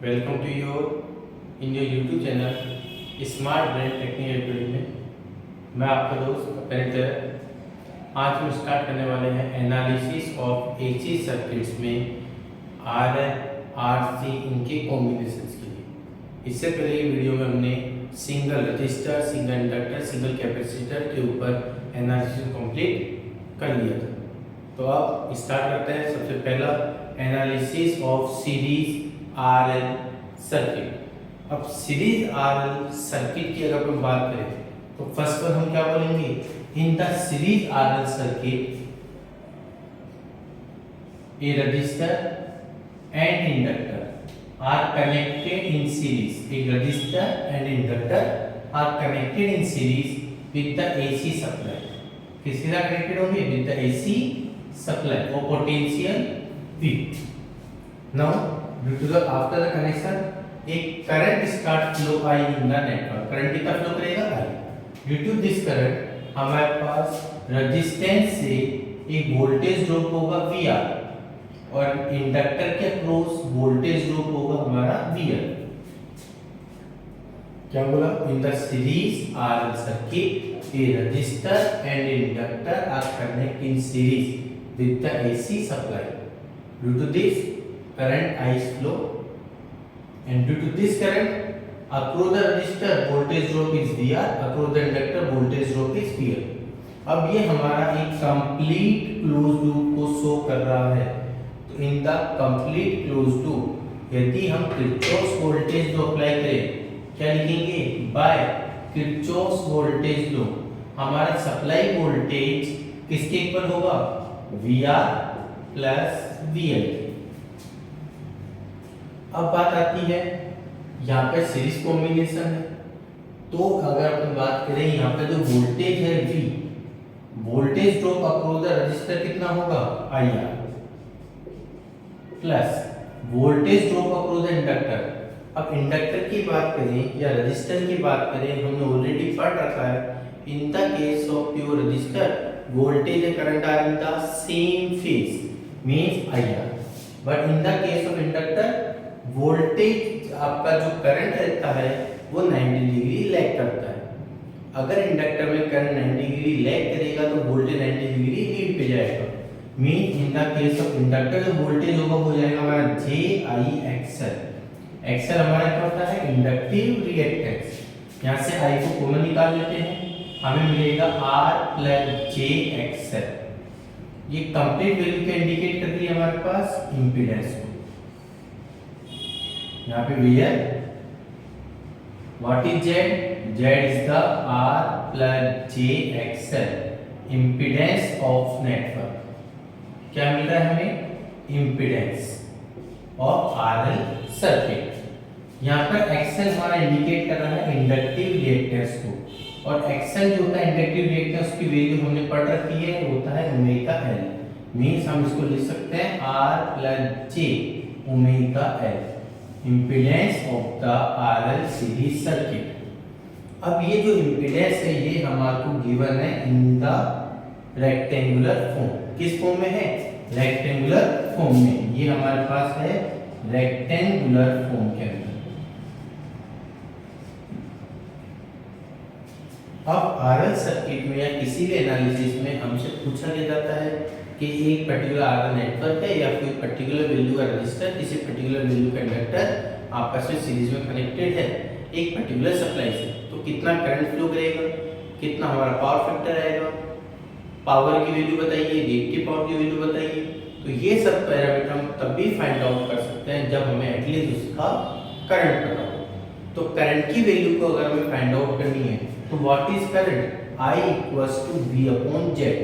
Welcome to your in your YouTube channel Smart Brain Technical video में मैं आपका दोस्त अपेरेटर। आज हम स्टार्ट करने वाले हैं एनालिसिस ऑफ एसी सर्किट्स में RC इनके कॉम्बिनेशंस के लिए। इससे पहले ये वीडियो में हमने single register, single inductor, single capacitor के ऊपर एनालिसिस कंप्लीट कर लिया था। तो अब स्टार्ट करते हैं। सबसे पहला analysis of series RL circuit. अब सीरीज RL सर्किट की अगर हम बात करें तो फर्स्ट पर हम क्या बोलेंगे, in the series RL circuit a resistor and inductor are connected in series. एक resistor and inductor are connected in series with the AC supply. किसके साथ कनेक्टेड होंगे? विद द AC सप्लाई और potential V। Now due to the after the connection एक current start flow I in the network. Current कितना flow करेगा? I। Due to this current हमारे पास रेजिस्टेंस से एक वोल्टेज ड्रॉप होगा VR और इंडक्टर के अक्रॉस वोल्टेज ड्रॉप होगा हमारा VL। क्या बोला? In the series RL circuit a resistor and inductor are connected in series with the AC supply. Due to this current I flow and due to this current across the resistor voltage drop is VR, across the inductor voltage drop is VL। अब ये हमारा एक complete close loop को show कर रहा है। तो in the complete close loop यदि हम किरचॉफ वोल्टेज लॉ अप्लाई करें, क्या लिखेंगे? बाय किरचॉफ वोल्टेज लॉ हमारा सप्लाई वोल्टेज किसके इक्वल होगा? VR plus VL। अब बात आती है यहाँ पे सीरीज कॉम्बिनेशन है। तो अगर अपन बात करें यहाँ पे जो वोल्टेज है V, voltage drop across the register कितना होगा? IR plus voltage drop across the inductor. अब इंडक्टर की बात करें या रजिस्टर की बात करें, हमने ऑलरेडी पढ़ रखा है in the case of pure resistor voltage and current are in the same phase means IR, but in the case of inductor voltage आपका जो करंट रहता है वो 90 डिग्री लैग करता है। अगर इंडक्टर में करंट 90 डिग्री लैग करेगा तो वोल्टेज 90 डिग्री लीड पे जाएगा। Mean in the case of inductor जो वोल्टेज होगा वो जाएगा हमारा JIXL। XL हमारा क्या होता है? Inductive reactance. यहाँ से I को कॉमन निकाल लेते हैं, हमें मिलेगा R प्लस JXL। ये कंप्लीट वैल्यू क्या इंडिकेट कर रही है हमारे पास? इंपीडेंस को। यहाँ पे VL, what is Z? Z is the R plus JXL impedance of network. क्या मिल रहा है हमें? Impedance of RL circuit. यहाँ पर XL हमारा इंडिकेट कर रहा है इंडक्टिव रिएक्टेंस को, और XL जो होता है इंडक्टिव रिएक्टेंस की वैल्यू हमने पढ़ रखी है, होता है ओमेगा L। मींस हम इसको लिख सकते हैं R plus J omega L impedance of the RL series circuit. अब ये जो इंपीडेंस है ये हमारे को गिवन है इन द रेक्टेंगुलर फॉर्म। किस फॉर्म में है? रेक्टेंगुलर फॉर्म में। ये हमारे पास है रेक्टेंगुलर फॉर्म के अंदर। अब RL सर्किट में या किसी भी एनालिसिस में हमसे पूछा गया जाता है कि एक पर्टिकुलर RL नेटवर्क है या कोई पर्टिकुलर वैल्यू का रजिस्टर किसी पर्टिकुलर वैल्यू का इंडक्टर आपस में सीरीज में कनेक्टेड है एक पर्टिकुलर सप्लाई से, तो कितना करंट फ्लो करेगा, कितना हमारा पावर फैक्टर आएगा, पावर की वैल्यू बताइए, रिएक्टिव पावर की वैल्यू बताइए। तो ये सब पैरामीटर हम तब भी फाइंड आउट कर सकते हैं जब हमें एटलीस्ट उसका करंट पता हो। तो करंट की वैल्यू को अगर हमें फाइंड आउट करनी है तो what is current? I equals to V upon Z।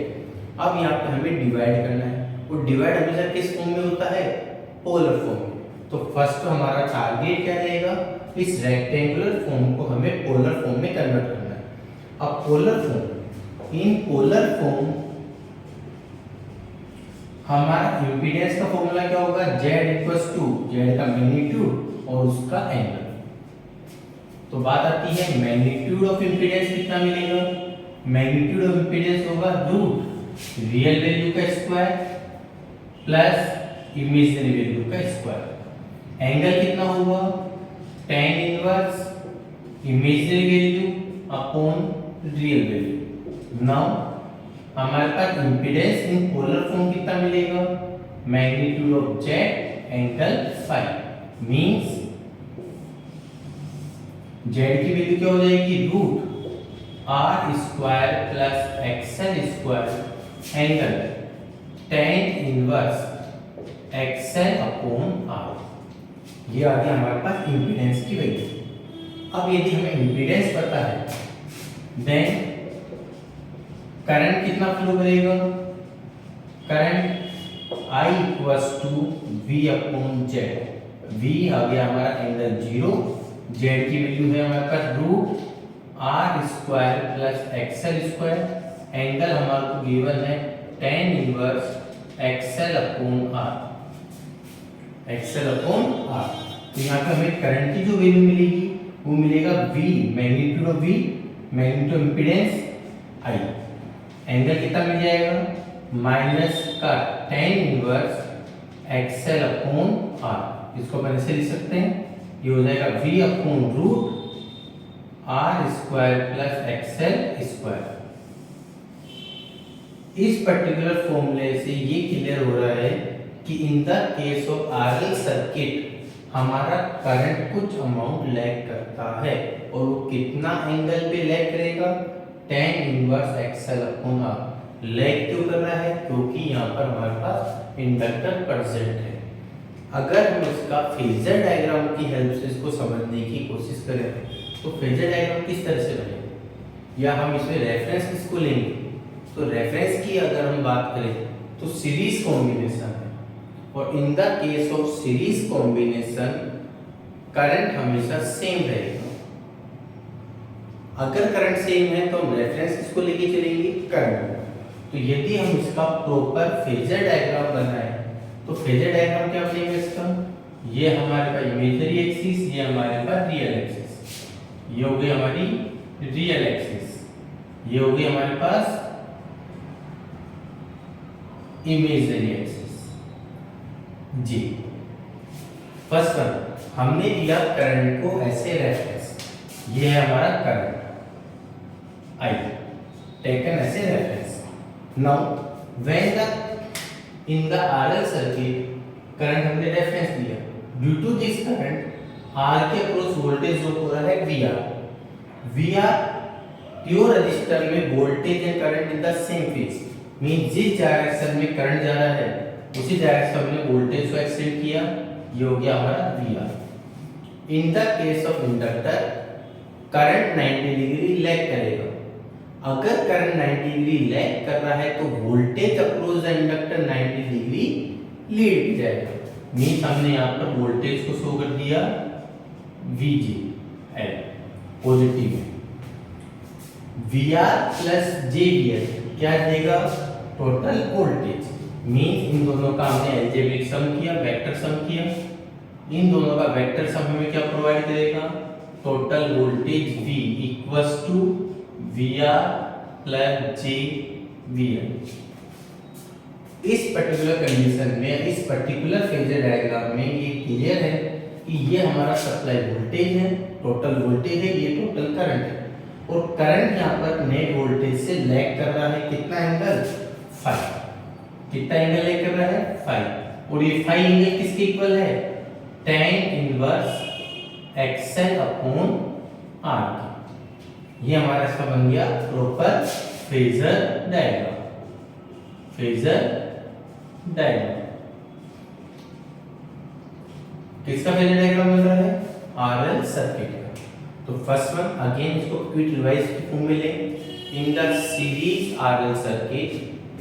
अब यहाँ पे हमें डिवाइड करना है, वो डिवाइड हमेशा किस फॉर्म में होता है? पोलर फॉर्म में। तो फर्स्ट हमारा टारगेट क्या रहेगा? इस रेक्टेंगुलर फॉर्म को हमें पोलर फॉर्म में कन्वर्ट करना है। अब पोलर फॉर्म, इन पोलर फॉर्म हमारा इंपीडेंस का फॉर्मूला क्या होगा? Z इक्वल्स टू Z का मैग्नीट्यूड और उसका एंगल। तो बात आती है मैग्नीट्यूड ऑफ इंपीडेंस कितना मिलेगा? मैग्नीट्यूड ऑफ इंपीडेंस होगा रूट रियल वैल्यू का स्क्वायर प्लस इमेजिनरी वैल्यू का स्क्वायर। एंगल कितना हुआ, tan inverse imaginary value upon real value. Now हमारे पास इम्पीडेंस इन पोलर फॉर्म कितना मिलेगा, magnitude of Z angle phi means Z की वैल्यू क्या हो जाएगी, root R square plus XL square angle tan inverse XL upon R. ये आ गया हमारे पास इम्पीडेंस की वैल्यू। अब यदि हमें इम्पीडेंस पता है देन करंट कितना फ्लो करेगा, current I equals to V upon Z. V आ गया हमारा एंगल 0, जेड की वैल्यू है हमारे पास root R square plus XL square, angle हमारे को गिवन है tan inverse XL upon R, XL upon R. तो यहाँ पे हमें करंट की जो वैल्यू मिलेगी वो मिलेगा V magnitude of V, magnitude of impedance I, angle कितना मिल जाएगा माइनस का tan inverse XL upon R. इसको अपन ऐसे लिख सकते हैं, ये हो जाएगा V upon root R square plus XL square. इस पर्टिकुलर फॉर्मूले से ये क्लियर हो रहा है कि in the case of RL circuit हमारा करंट कुछ अमाउंट लैग करता है, और वो कितना एंगल पे लैग करेगा, tan inverse XL upon R. Lag क्यों कर रहा है, क्योंकि यहाँ पर हमारे पास इंडक्टर प्रेजेंट है। अगर हम इसका फेजर डायग्राम की हेल्प से इसको समझने की कोशिश करें तो फेजर डायग्राम किस तरह से बनेगा, या हम इसमें रेफरेंस किसको लेंगे, तो रेफरेंस की अगर हम बात करें तो सीरीज कॉम्बिनेशन है, और इन the case of series combination current हमेशा सेम रहेगा। अगर करंट सेम है तो हम रेफरेंस किसको लेके चलेंगे, करंट। तो यदि हम इसका प्रॉपर फेजर डायग्राम बनाए तो फेजर डायग्राम क्या बनेगा इसका, ये हमारे पास इमेजिनरी एक्सिस, ये हमारे पास रियल एक्सिस, ये हो गई हमारी रियल एक्सिस, ये हो गई हमारे पास इमेजिनरी एक्सिस जी। फर्स्ट वन हमने लिया करंट को ऐसे रेफरेंस, ये है हमारा current I taken as a reference. Now when the in the RL circuit current हमने रेफरेंस लिया, due to this current R के अक्रॉस वोल्टेज जो हो रहा है VR प्योर रजिस्टर में voltage and current in the same phase, mean जिस direction में करंट जा रहा है उसी डायरेक्शन में वोल्टेज को एक्सटेंड किया, ये हो गया हमारा VR। In the case of inductor current 90 degree lag करेगा। अगर करंट 90 डिग्री लैग कर रहा है तो voltage across the inductor 90 degree lead जाएगा, मींस हमने यहाँ पर वोल्टेज को शो कर दिया VGL पॉजिटिव में। VR प्लस JBL क्या देगा, टोटल वोल्टेज, मींस इन दोनों का हमने अलजेब्रिक सम किया, वेक्टर सम किया, इन दोनों का वेक्टर सम हमें क्या प्रोवाइड करेगा, total voltage V equals to VR plus JBL। इस पर्टिकुलर कंडीशन में, इस पर्टिकुलर फेजर डायग्राम में ये क्लियर है कि ये हमारा सप्लाई वोल्टेज है, टोटल वोल्टेज है, ये टोटल करंट है, और करंट यहाँ पर नेट वोल्टेज से लैग कर रहा है कितना एंगल, फाई। कितना एंगल लैग कर रहा है, फाई, और ये फाई एंगल किसके इक्वल है, tan inverse XL upon R। ये हमारा इसका बन गया proper phasor diagram, phasor diagram. किसका फेजर डायग्राम बन रहा है, आरएल सर्किट का। तो फर्स्ट वन अगेन इसको क्विक रिवाइज की फॉर्म में लें। In the series RL circuit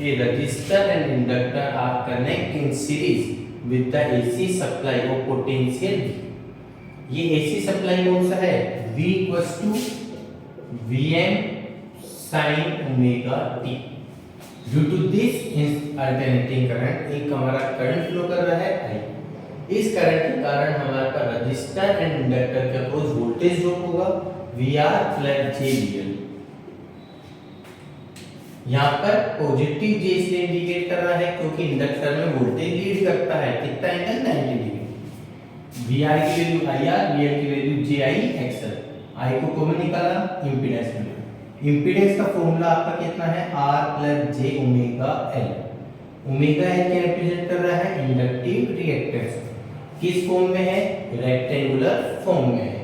a resistor and inductor are connect in series with the AC supply of potential. ये एसी सप्लाई कौन सा है, V equals to Vm sin omega t। Due to this alternating current, एक हमारा current flow कर रहा है I। इस करंट के कारण हमारे पास रजिस्टर एंड इंडक्टर के अक्रॉस वोल्टेज ड्रॉप होगा VR प्लस JBL। यहाँ पर पॉजिटिव J से इंडिकेट कर रहा है क्योंकि इंडक्टर में वोल्टेज लीड करता है, कितना एंगल 90 डिग्री। वी आर की value I R, V L की वैल्यू जे आई एक्सएल। आई को कॉमन निकाला, इम्पीडेंस मिला। इम्पीडेंस का फॉर्मूला आपका कितना है, R plus J omega L. Omega L क्या रिप्रेजेंट कर रहा है, इंडक्टिव रिएक्टेंस। किस फॉर्म में है, रेक्टेंगुलर फॉर्म में है।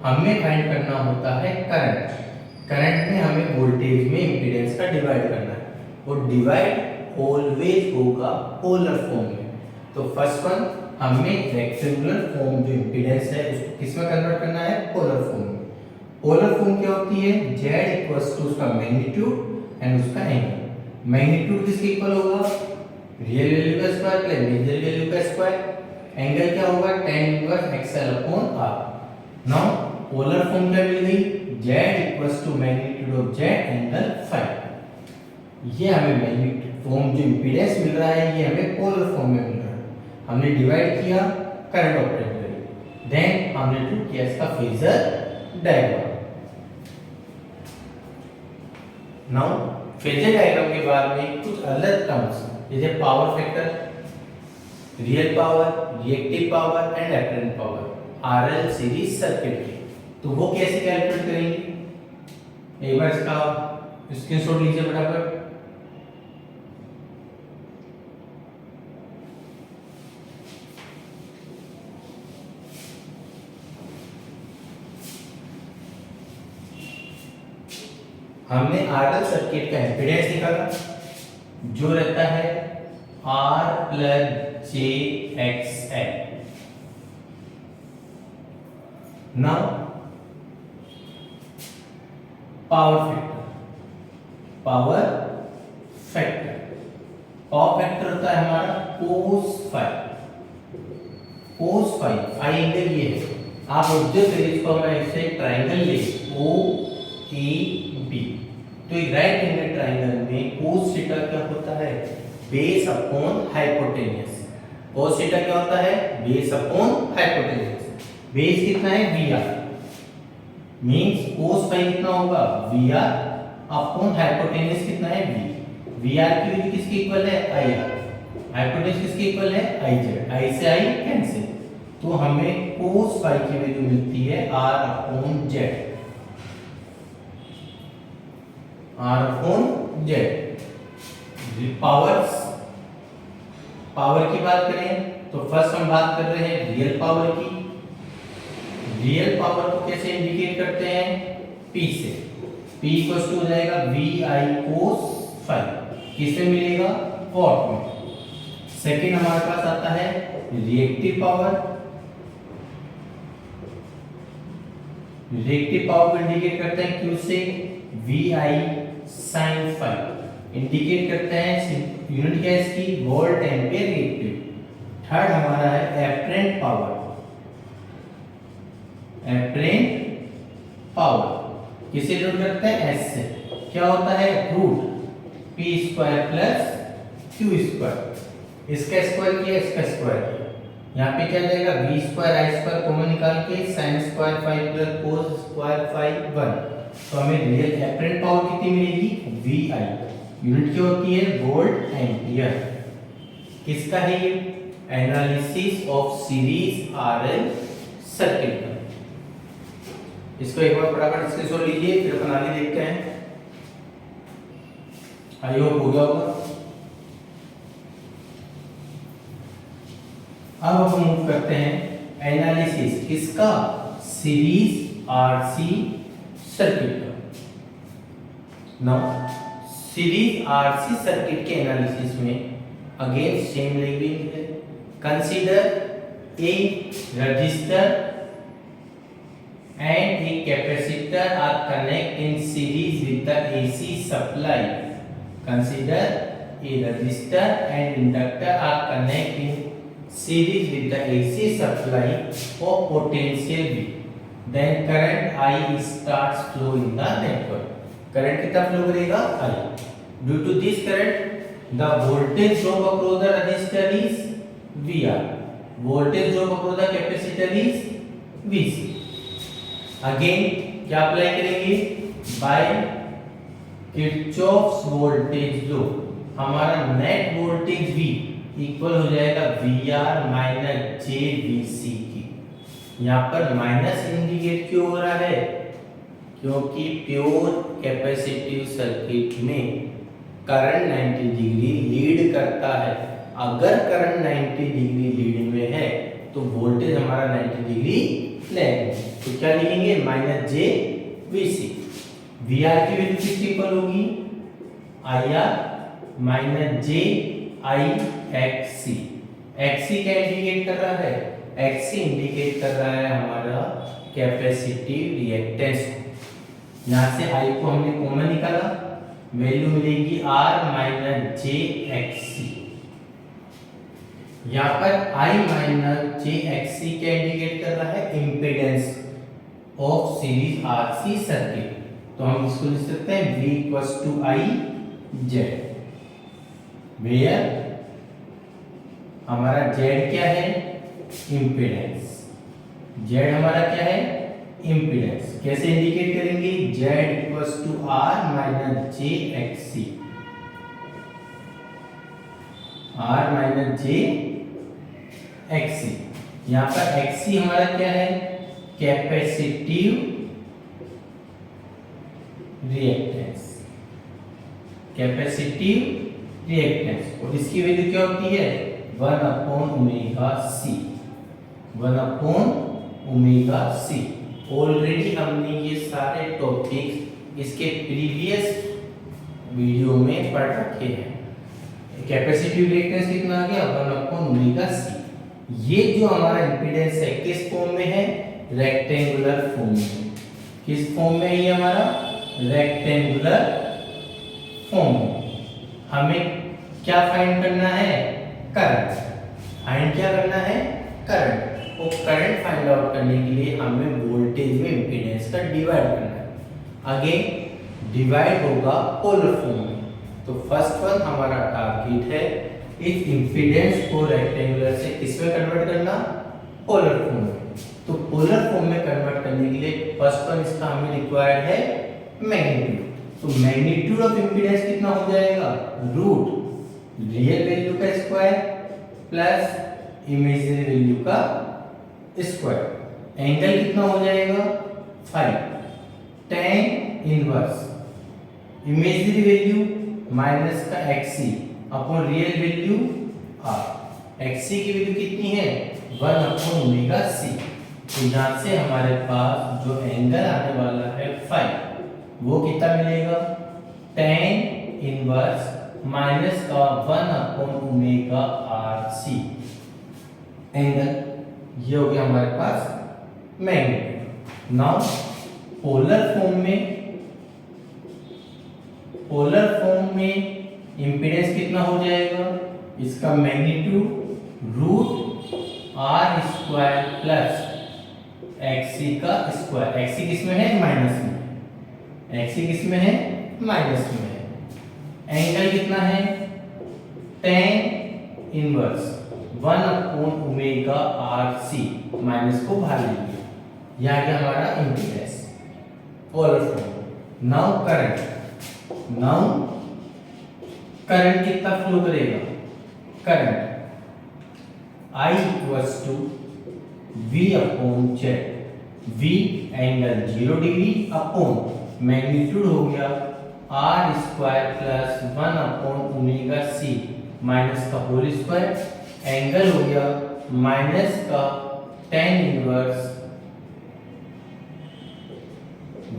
हमें फाइंड करना होता है करंट। करंट में हमें वोल्टेज में इम्पीडेंस का डिवाइड करना है, और डिवाइड ऑलवेज होगा पोलर फॉर्म में। तो फर्स्ट वन, हमें रेक्टेंगुलर फॉर्म जो इम्पीडेंस है उसको किस में कन्वर्ट करना है, पोलर फॉर्म में। पोलर फॉर्म क्या होती है, z इक्वल्स टू उसका मैग्नीट्यूड एंड उसका एंगल। मैग्नीट्यूड किसके इक्वल होगा, रियल वैल्यू का स्क्वायर प्लस मेजर वैल्यू का स्क्वायर। एंगल क्या होगा, tan inverse xl upon r। Now polar form क्या मिल गई, z equals to magnitude of z angle phi. ये हमें मैग्नीट्यूड फॉर्म जो इम्पीडेंस मिल रहा है ये हमें पोलर फॉर्म में मिल रहा है। हमने डिवाइड किया, करंट ऑपरेट करी, देन हमने ड्रॉ किया इसका phasor diagram. Now phasor diagram के बाद में कुछ अलग टर्म्स जैसे power factor, real power, reactive power and apparent power, RL series circuit के, तो वो कैसे कैलकुलेट करेंगे, एक बार इसका स्क्रीनशॉट लीजिए फटाफट। हमने आरएल सर्किट का इम्पीडेंस निकाला जो रहता है R plus J X L. Now power factor, power factor, power factor होता है हमारा cos phi. Cos phi, phi angle ये है, आप ऑब्जर्व करिए इसको, मैं इसे ट्रायंगल ले ओ ए बी, तो एक राइट एंगल ट्रायंगल में कोस थीटा क्या होता है, base upon hypotenuse. Cos theta क्या होता है, बेस अपॉन हाइपोटेन्यूस। बेस कितना है, V R, means cos phi कितना होगा, वी आर अपॉन हाइपोटेन्यूस कितना है, वी। वी आर की वैल्यू किसके इक्वल है, आई आर। हाइपोटेन्यूस किसके इक्वल है, आई जेड। आई से आई कैंसिल, तो हमें कोस फाइ की वैल्यू मिलती है R upon Z, R upon Z. Powers, power की बात करें तो फर्स्ट हम बात कर रहे हैं रियल पावर की। रियल पावर को कैसे इंडिकेट करते हैं, P से। P इक्वल्स टू हो जाएगा वी आई कोस फाइ, किससे मिलेगा, वॉट में। सेकेंड हमारे पास आता है रिएक्टिव पावर। रिएक्टिव पावर को इंडिकेट करते हैं Q से, V I sine phi. Indicate करते हैं, यूनिट क्या है इसकी, वोल्ट एम्पियर रिएक्टिव। थर्ड हमारा है एपरेंट पावर। एपरेंट पावर किसे डिनोट करते हैं, एस से। क्या होता है, root P square plus Q square. इसका स्क्वायर किया, इसका स्क्वायर किया, यहाँ पे क्या जाएगा, V square I square common निकाल के sine square phi plus cos square phi 1। तो हमें रियल एपरेंट पावर कितनी मिलेगी, वी आई। यूनिट क्या होती है, वोल्ट एम्पियर। किसका है ये, analysis of series RL circuit का। इसको एक बार फटाफट स्क्रीनशॉट लीजिए, फिर अपन आगे देखते हैं। आई होप हो गया होगा। अब हम मूव करते हैं एनालिसिस किसका, सीरीज आरसी सर्किट का। नाउ सीरीज आरसी सर्किट के एनालिसिस में अगेन सेम लैंग्वेज है। Consider a register and a capacitor are connected in series with the AC supply. Consider a resistor and inductor are connected in series with the AC supply of potential V. Then current I starts flow in the network. Current कितना flow करेगा, I. Due to this current, the voltage drop across the resistor is VR. Voltage drop across the capacitor is VC. Again क्या apply करेंगे, bye Kirchhoff's voltage law हमारा net voltage V equal हो जाएगा VR minus JVC के। यहाँ पर minus indicate क्यों हो रहा है? क्योंकि प्योर कैपेसिटिव सर्किट में करंट 90 डिग्री लीड करता है। अगर करंट 90 डिग्री लीड में है तो वोल्टेज हमारा 90 डिग्री लैग है। तो क्या लिखेंगे? Minus J V C. V R की वैल्यू किसके इक्वल होगी? I R minus J I X C. X C क्या इंडिकेट कर रहा है? एक्स सी इंडिकेट कर रहा है हमारा कैपेसिटिव रिएक्टेंस। यहाँ से आई को हमने कॉमन निकाला, वैल्यू मिलेगी are minus J X C. यहाँ पर आई माइनस जे एक्स सी क्या इंडिकेट कर रहा है? Impedance of series RC circuit. तो हम इसको लिख सकते हैं V equals to I Z, where हमारा जेड क्या है? इम्पीडेंस। जेड हमारा क्या है? इम्पीडेंस। कैसे इंडिकेट करेंगे? Z equals to R minus J X C. R minus J X C. यहाँ पर एक्स सी हमारा क्या है? Capacitive reactance. Capacitive reactance. और इसकी वैल्यू क्या होती है? 1 upon omega C. 1 upon omega C. Already हमने ये सारे टॉपिक्स इसके प्रीवियस वीडियो में पढ़ रखे हैं। कैपेसिटिव रिएक्टेंस कितना आ गया? 1 अपॉन ओमेगा सी। ये जो हमारा इंपीडेंस है किस फॉर्म में है? रेक्टेंगुलर फॉर्म में। किस फॉर्म में है ये हमारा? रेक्टेंगुलर फॉर्म में। हमें क्या फाइंड करना है? करंट। फाइंड क्या करना है? करंट। और करंट फाइंड आउट करने के लिए हमें वोल्टेज में इंपीडेंस का डिवाइड करना है। अगेन डिवाइड होगा पोलर फॉर्म में। तो फर्स्ट वन हमारा टारगेट है इस इंपीडेंस को रेक्टेंगुलर से किस में कन्वर्ट करना? पोलर फॉर्म में। तो पोलर फॉर्म में कन्वर्ट करने के लिए फर्स्ट वन इसका हमें रिक्वायर्ड है मैग्नीट्यूड। तो मैग्नीट्यूड ऑफ इंपीडेंस कितना हो जाएगा? रूट रियल वैल्यू का स्क्वायर प्लस इमेजिनरी वैल्यू का स्क्वायर। एंगल कितना हो जाएगा? 5 tan inverse imaginary value minus का X C upon real value R. X C की वैल्यू कितनी है? 1 अपॉन ओमेगा सी। तो यहाँ से हमारे पास जो एंगल आने वाला है 5, वो कितना मिलेगा? tan इनवर्स माइनस का 1 upon omega R C. Angle ये हो गया हमारे पास मैग्नीट्यूड। नाउ पोलर फॉर्म में इंपीडेंस कितना हो जाएगा? इसका magnitude root R square plus XC का स्क्वायर। एक्सी किस में है? माइनस में। एक्सी किस में है? माइनस में है। एंगल कितना है? tan inverse 1 upon omega R C. Minus को बाहर ले लिया, यह गया हमारा impedance polar form. Now current कितना फ्लो करेगा? Current I equals to V upon Z. V angle 0 degree upon magnitude हो गया R square plus 1 upon omega C minus का होल स्क्वायर। एंगल हो गया माइनस का tan inverse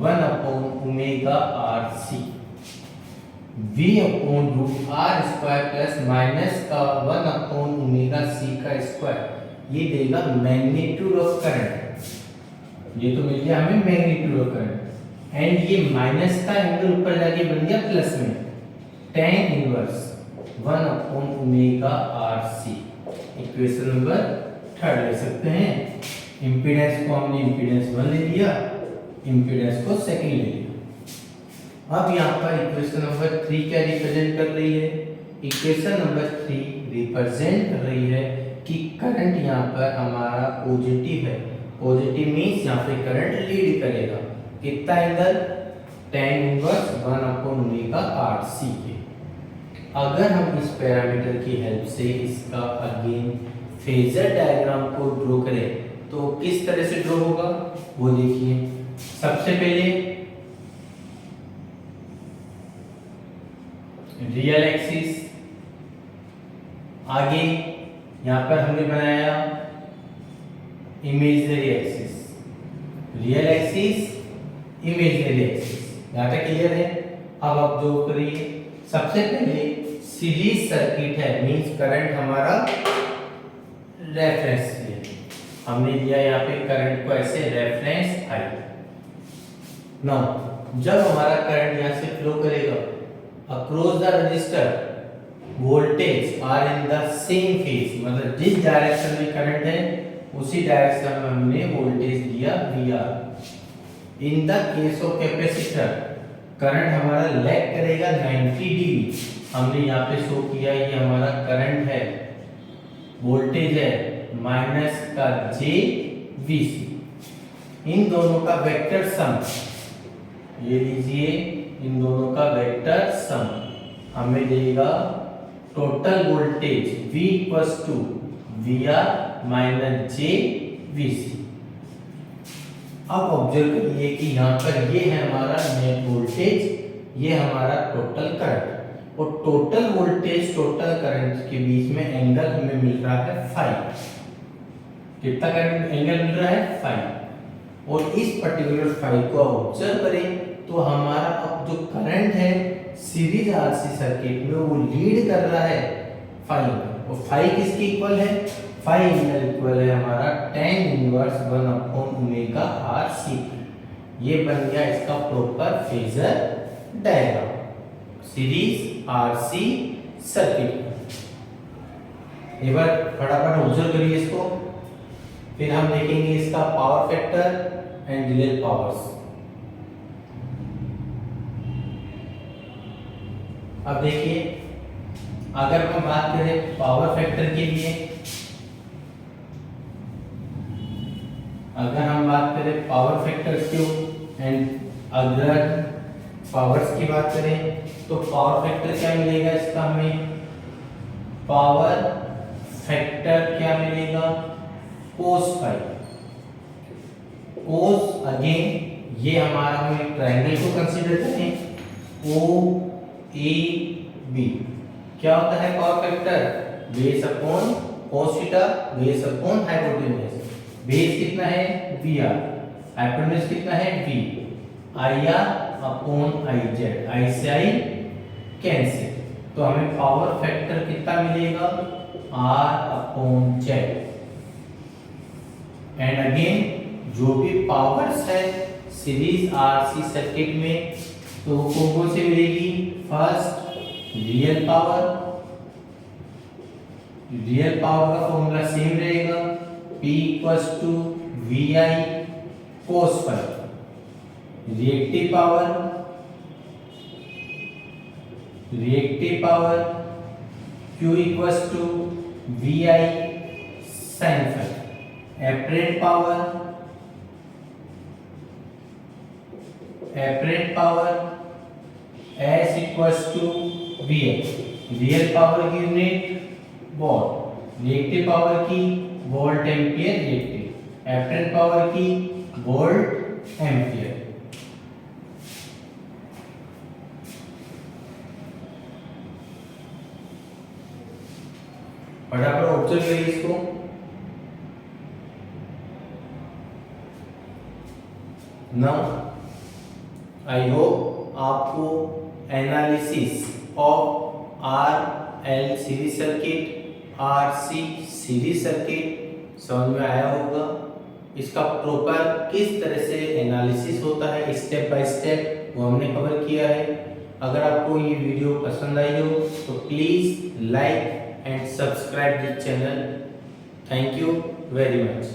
1 upon omega R C. V upon root R square plus minus का 1 upon omega सी का square. ये देगा मैग्नीट्यूड ऑफ करंट। ये तो मिल गया हमें मैग्नीट्यूड ऑफ करंट। एंड ये माइनस का एंगल ऊपर जाके बन गया प्लस में tan inverse 1 upon omega R C. Equation number 3 ले सकते हैं। इंपीडेंस को हमने इंपीडेंस 1 ले लिया, इंपीडेंस को सेकंड ले लिया। अब यहाँ पर इक्वेशन नंबर 3 क्या रिप्रेजेंट कर रही है? इक्वेशन नंबर 3 रिप्रेजेंट कर रही है कि करंट यहाँ पर हमारा पॉजिटिव है। पॉजिटिव मींस यहाँ पे करंट लीड करेगा। कितना angle? tan inverse 1 upon omega R C के। अगर हम इस पैरामीटर की हेल्प से इसका अगेन फेजर डायग्राम को ड्रॉ करें तो किस तरह से ड्रॉ होगा वो देखिए। सबसे पहले रियल एक्सिस, आगे यहां पर हमने बनाया imaginary axis, real axis, imaginary axis. यहां तक क्लियर है। अब आप जो करिए, सबसे पहले सीरीज सर्किट है, मींस करंट हमारा रेफरेंस है, हमने लिया यहाँ पे करंट को ऐसे रेफरेंस आई। नाउ जब हमारा करंट यहाँ से फ्लो करेगा across the resistor, voltage R in the same phase, मतलब जिस डायरेक्शन में करंट है उसी डायरेक्शन में हमने वोल्टेज दिया VR। In the case of capacitor current हमारा लैग करेगा 90 डिग्री। हमने यहाँ पे शो किया ये हमारा करंट है, वोल्टेज है माइनस का JVC। इन दोनों का वेक्टर सम, ये लीजिए, इन दोनों का वेक्टर सम हमें देगा total voltage V equals to VR minus JVC। अब ऑब्जर्व करिए कि यहाँ पर ये है हमारा नेट वोल्टेज, ये हमारा टोटल करंट, और टोटल वोल्टेज टोटल करंट के बीच में एंगल हमें मिल रहा है फाई। कितना करंट एंगल मिल रहा है? फाई। और इस पर्टिकुलर फाई को ऑब्जर्व करें तो हमारा अब जो करंट है सीरीज RC सर्किट में वो लीड कर रहा है फाई, और फाई किसके इक्वल है? फाई एंगल इक्वल है हमारा tan इनवर्स 1/ω/RC। ये बन गया इसका proper phasor diagram series RC circuit. एक बार फटाफट ऑब्जर्व करिए इसको, फिर हम देखेंगे इसका power factor and real powers. अब देखिए, अगर हम बात करें पावर फैक्टर के लिए, अगर हम बात करें पावर फैक्टर क्यों एंड अगर पावर्स की बात करें तो पावर फैक्टर क्या मिलेगा इसका हमें? पावर फैक्टर क्या मिलेगा? cos phi. cos अगेन ये हमारा हम ट्रायंगल को कंसीडर करें OAB। क्या होता है power factor? Base upon cos theta base upon hypotenuse. Base कितना है? VR, हाइपोटेन्यूज कितना है? V। IR upon IZ, I से I कैंसिल, तो हमें पावर फैक्टर कितना मिलेगा? R upon Z। And again जो भी पावर्स है सीरीज RC सर्किट में तो कौन से मिलेगी? First real power, real power का फॉर्मूला सेम रहेगा P equals to VI cos phi. Reactive power, reactive power Q equals to VI sin phi. Apparent power, apparent power S equals to VI। Real power की unit watt, reactive power की volt ampere reactive, apparent power की volt ampere. फटाफट observe करिए इसको। Now I hope आपको analysis of RL series circuit, RC series circuit समझ में आया होगा। इसका प्रॉपर किस तरह से एनालिसिस होता है स्टेप बाय स्टेप वो हमने कवर किया है। अगर आपको ये वीडियो पसंद आई हो तो please like and subscribe this channel. Thank you very much.